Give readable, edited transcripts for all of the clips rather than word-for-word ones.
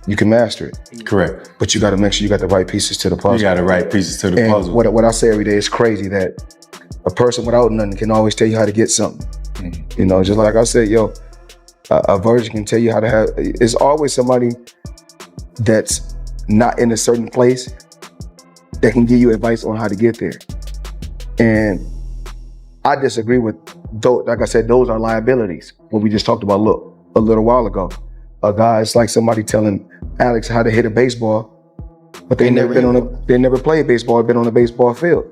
you can master it. Correct. But you got to make sure you got the right pieces to the puzzle. You got the right pieces to the puzzle. What I say every day is crazy that a person without nothing can always tell you how to get something. You know, just like I said, a virgin can tell you how to have. It's always somebody that's not in a certain place that can give you advice on how to get there. And I disagree with those. Like I said, those are liabilities. What we just talked about a little while ago. A guy, it's like somebody telling Alex how to hit a baseball, but they never played baseball, been on a baseball field.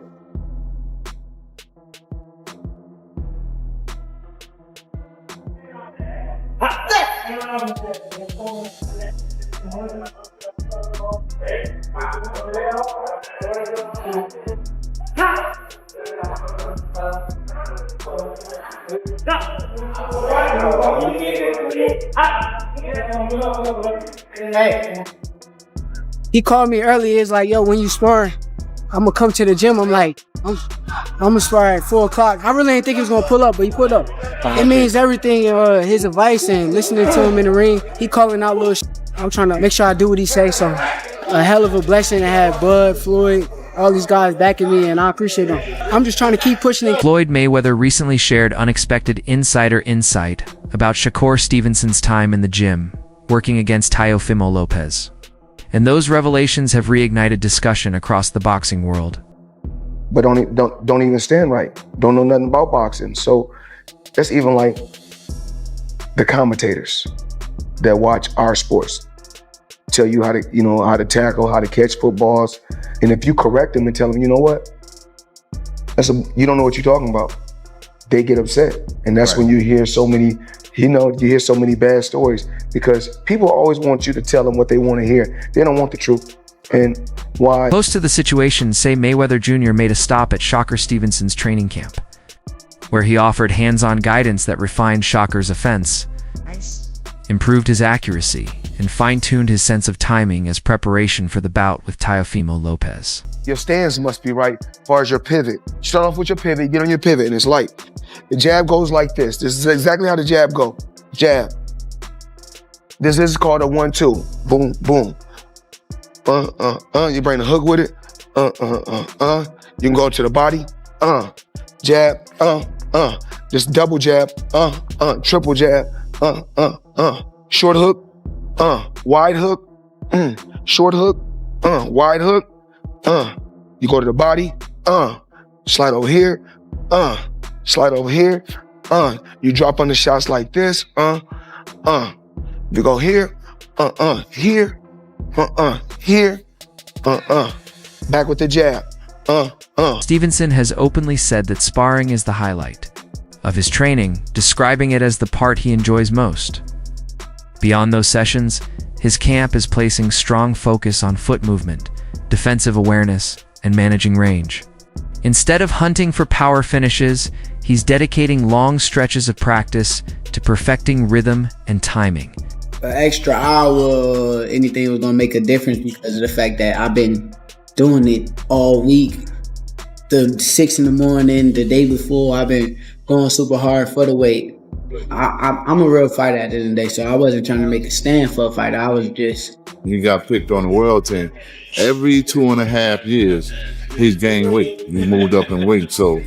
He called me earlier. He's like, yo, when you spar, I'm gonna come to the gym. I'm like, I'm gonna spar at 4 o'clock. I really didn't think he was gonna pull up, but he pulled up. It means everything, his advice and listening to him in the ring. He calling out little shit. I'm trying to make sure I do what he say. So a hell of a blessing to have Bud, Floyd, all these guys backing me, and I appreciate them. I'm just trying to keep pushing it. Floyd Mayweather recently shared unexpected insider insight about Shakur Stevenson's time in the gym, working against Teofimo Lopez. And those revelations have reignited discussion across the boxing world. But don't even stand right. Don't know nothing about boxing. So that's even like the commentators that watch our sports tell you how to tackle, how to catch footballs. And if you correct them and tell them, you know what, you don't know what you're talking about, they get upset. And that's when you hear so many, you hear so many bad stories, because people always want you to tell them what they want to hear. They don't want the truth. And why? Close to the situation say Mayweather Jr. made a stop at Shakur Stevenson's training camp, where he offered hands-on guidance that refined Shakur's offense, improved his accuracy, and fine-tuned his sense of timing as preparation for the bout with Teofimo Lopez. Your stance must be right as far as your pivot. Start off with your pivot, get on your pivot, and it's light. The jab goes like this. This is exactly how the jab go. Jab. This is called a 1-2. Boom, boom. You bring the hook with it. You can go to the body. Jab. Just double jab. Triple jab. Short hook. Wide hook. Short hook. Wide hook. You go to the body. Slide over here. Slide over here. You drop on the shots like this. You go here. Here. Here. Back with the jab. Stevenson has openly said that sparring is the highlight of his training, describing it as the part he enjoys most. Beyond those sessions, his camp is placing strong focus on foot movement, defensive awareness, and managing range. Instead of hunting for power finishes, he's dedicating long stretches of practice to perfecting rhythm and timing. An extra hour, anything was gonna make a difference because of the fact that I've been doing it all week. The 6 in the morning, the day before, I've been going super hard for the weight. I'm a real fighter at the end of the day, so I wasn't trying to make a stand for a fighter. I was just... He got picked on the world team. Every 2.5 years, he's gained weight. He moved up in weight. So,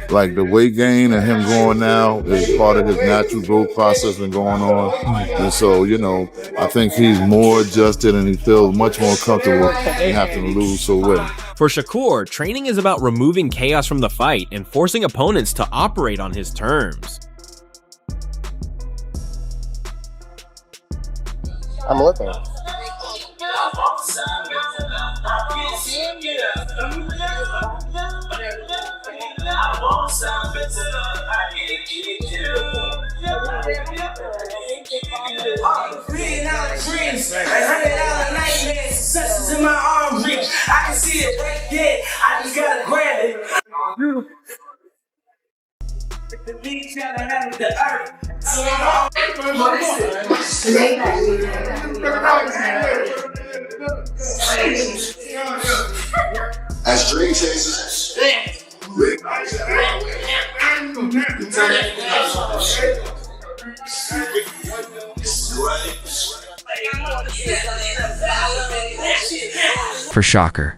like, the weight gain and him going now is part of his natural growth process been going on. And so, I think he's more adjusted and he feels much more comfortable having to lose so well. For Shakur, training is about removing chaos from the fight and forcing opponents to operate on his terms. I'm looking. $100 nightmares, success in my arm reach. I can see it right there. I just gotta grab it. The beach gotta have the earth. As dream chasers, For Shakur,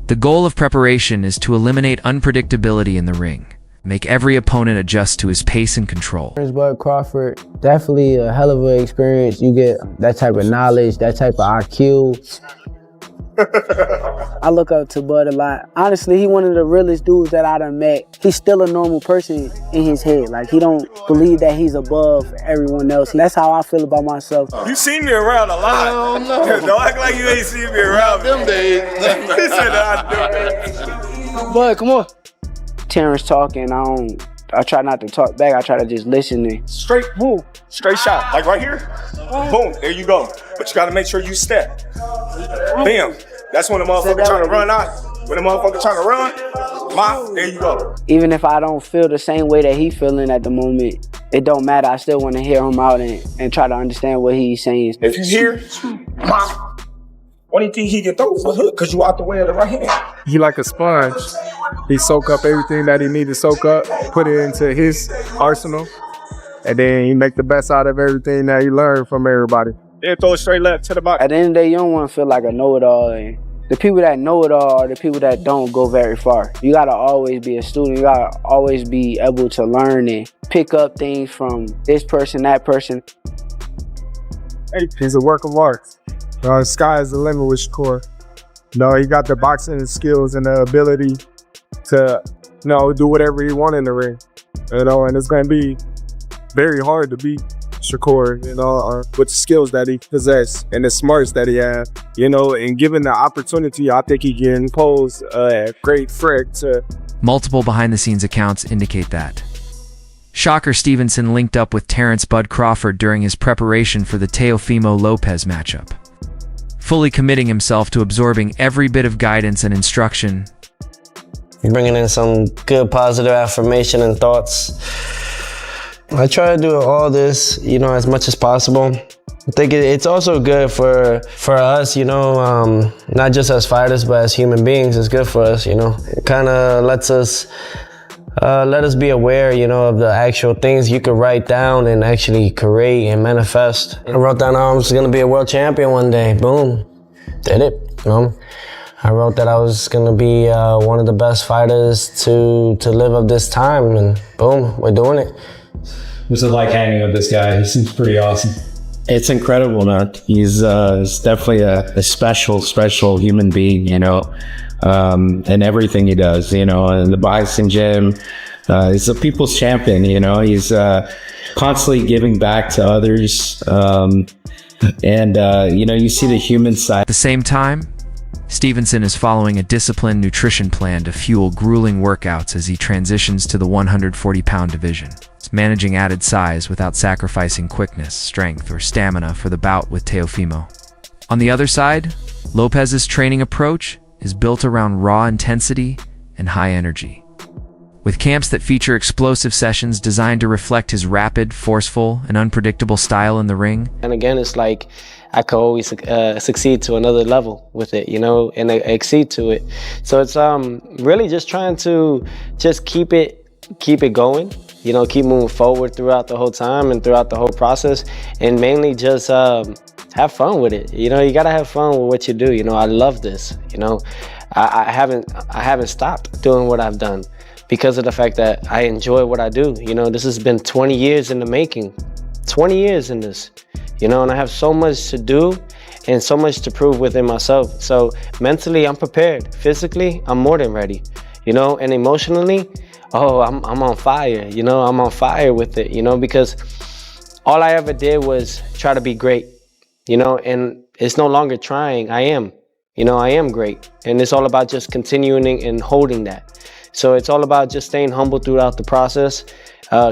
the goal of preparation is to eliminate unpredictability in the ring, make every opponent adjust to his pace and control. Bud Crawford, definitely a hell of an experience. You get that type of knowledge, that type of IQ. I look up to Bud a lot. Honestly, he one of the realest dudes that I done met. He's still a normal person in his head. Like, he don't believe that he's above everyone else. That's how I feel about myself. You seen me around a lot. Don't act like you ain't seen me around them days. He said that. Bud, come on. Terrence talking, I try not to talk back. I try to just listen and Straight, boom, straight shot. Like right here, boom, there you go. But you gotta make sure you step. Bam. That's when the motherfucker trying to run out. When the motherfucker trying to run, there you go. even if I don't feel the same way that he feeling at the moment, it don't matter. I still want to hear him out and try to understand what he's saying. If you hear, what do you think he can throw for hook? Cause you out the way of the right hand. He like a sponge. He soak up everything that he need to soak up, put it into his arsenal, and then he make the best out of everything that he learned from everybody. Then throw it straight left to the body. At the end of the day, you don't want to feel like a know-it-all. And the people that know it all are the people that don't go very far. You gotta always be a student. You gotta always be able to learn and pick up things from this person, that person. He's a work of art. The sky is the limit with Shakur. He got the boxing skills and the ability to, do whatever he wants in the ring. And it's gonna be very hard to beat Shakur, with the skills that he possesses and the smarts that he has, and given the opportunity, I think he can pose a great threat to. Multiple behind-the-scenes accounts indicate that. Shakur Stevenson linked up with Terrence Bud Crawford during his preparation for the Teofimo Lopez matchup, fully committing himself to absorbing every bit of guidance and instruction. Bringing in some good positive affirmation and thoughts. I try to do all this, as much as possible. I think it's also good for us, not just as fighters, but as human beings. It's good for us, It kind of let us be aware, of the actual things you could write down and actually create and manifest. I wrote down I was going to be a world champion one day. Boom. Did it, I wrote that I was going to be one of the best fighters to live up this time, and boom, we're doing it. What's it like hanging with this guy? He seems pretty awesome. It's incredible, man. He's definitely a special human being, and everything he does, in the boxing gym. He's a people's champion, He's constantly giving back to others. You see the human side. At the same time, Stevenson is following a disciplined nutrition plan to fuel grueling workouts as he transitions to the 140-pound division. It's managing added size without sacrificing quickness, strength, or stamina for the bout with Teofimo. On the other side, Lopez's training approach is built around raw intensity and high energy, with camps that feature explosive sessions designed to reflect his rapid, forceful, and unpredictable style in the ring. And again, it's like I could always succeed to another level with it, and exceed to it. So it's really just trying to just keep it going, keep moving forward throughout the whole time and throughout the whole process, and mainly just have fun with it. You gotta have fun with what you do. I love this. I haven't stopped doing what I've done because of the fact that I enjoy what I do. This has been 20 years in the making, 20 years in this. And I have so much to do and so much to prove within myself. So mentally, I'm prepared. Physically, I'm more than ready. And emotionally, I'm on fire. I'm on fire with it. Because all I ever did was try to be great. And it's no longer trying. I am. I am great. And it's all about just continuing and holding that. So it's all about just staying humble throughout the process,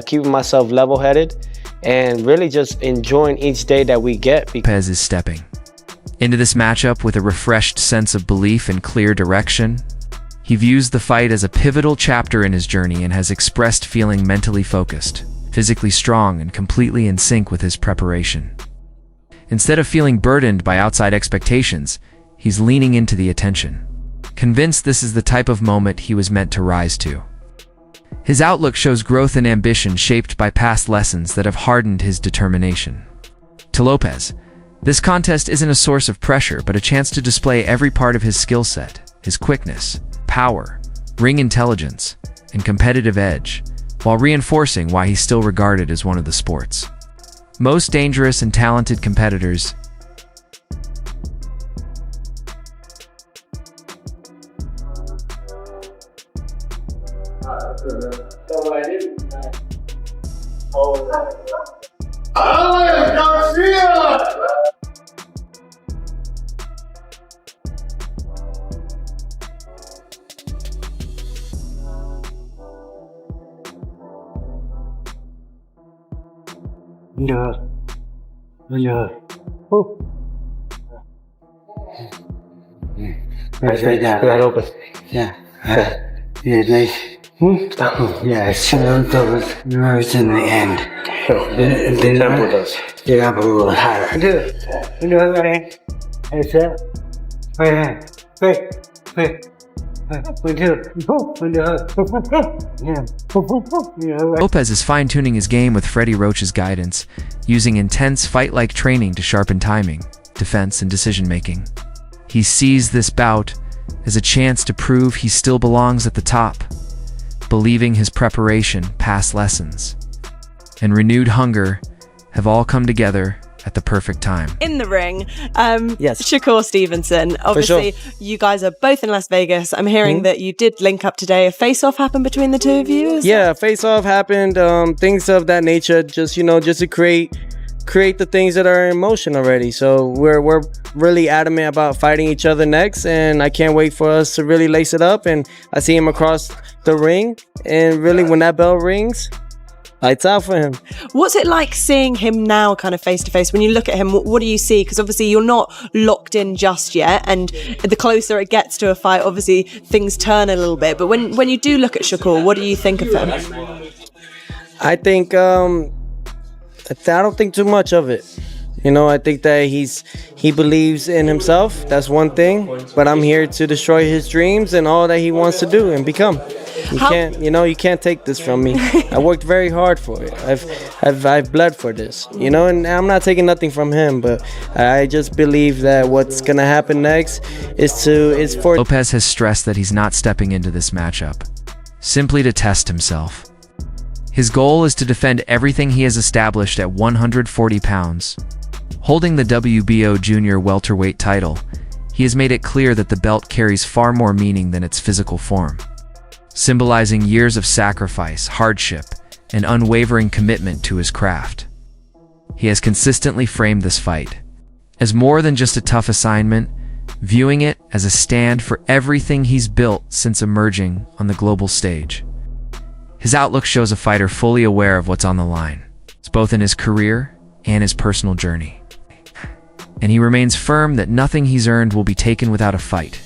keeping myself level-headed, and really just enjoying each day that we get. Lopez is stepping into this matchup with a refreshed sense of belief and clear direction. He views the fight as a pivotal chapter in his journey and has expressed feeling mentally focused, physically strong, and completely in sync with his preparation. Instead of feeling burdened by outside expectations, he's leaning into the attention, convinced this is the type of moment he was meant to rise to. His outlook shows growth and ambition shaped by past lessons that have hardened his determination. To Lopez, This contest isn't a source of pressure, but a chance to display every part of his skill set, his quickness, power, ring intelligence, and competitive edge, while reinforcing why he's still regarded as one of the sport's most dangerous and talented competitors. Lopez. Yeah. Yeah, nice. Yeah, those nerves in the end. The tempo does. Yeah, up a little higher. Do it, ready? That's it. Wait. Lopez is fine-tuning his game with Freddie Roach's guidance, using intense fight-like training to sharpen timing, defense, and decision-making. He sees this bout as a chance to prove he still belongs at the top, believing his preparation, past lessons, and renewed hunger have all come together at the perfect time. In the ring, yes. Shakur Stevenson. Obviously, you guys are both in Las Vegas. I'm hearing that you did link up today. A face-off happened between the two of you? Yeah, face-off happened. Things of that nature, just to create the things that are in motion already. So we're really adamant about fighting each other next, and I can't wait for us to really lace it up. And I see him across the ring, and really when that bell rings, lights out for him. What's it like seeing him now kind of face to face? When you look at him, what do you see? Because obviously you're not locked in just yet, and the closer it gets to a fight, obviously things turn a little bit. But when you do look at Shakur, what do you think of him? I think I don't think too much of it. I think that he believes in himself. That's one thing. But I'm here to destroy his dreams and all that he wants to do and become. You can't take this from me. I worked very hard for it. I've bled for this, and I'm not taking nothing from him, but I just believe that what's gonna happen next is for Lopez has stressed that he's not stepping into this matchup simply to test himself. His goal is to defend everything he has established at 140 pounds. Holding the WBO junior welterweight title, he has made it clear that the belt carries far more meaning than its physical form, symbolizing years of sacrifice, hardship, and unwavering commitment to his craft. He has consistently framed this fight as more than just a tough assignment, viewing it as a stand for everything he's built since emerging on the global stage. His outlook shows a fighter fully aware of what's on the line. It's both in his career and his personal journey. And he remains firm that nothing he's earned will be taken without a fight.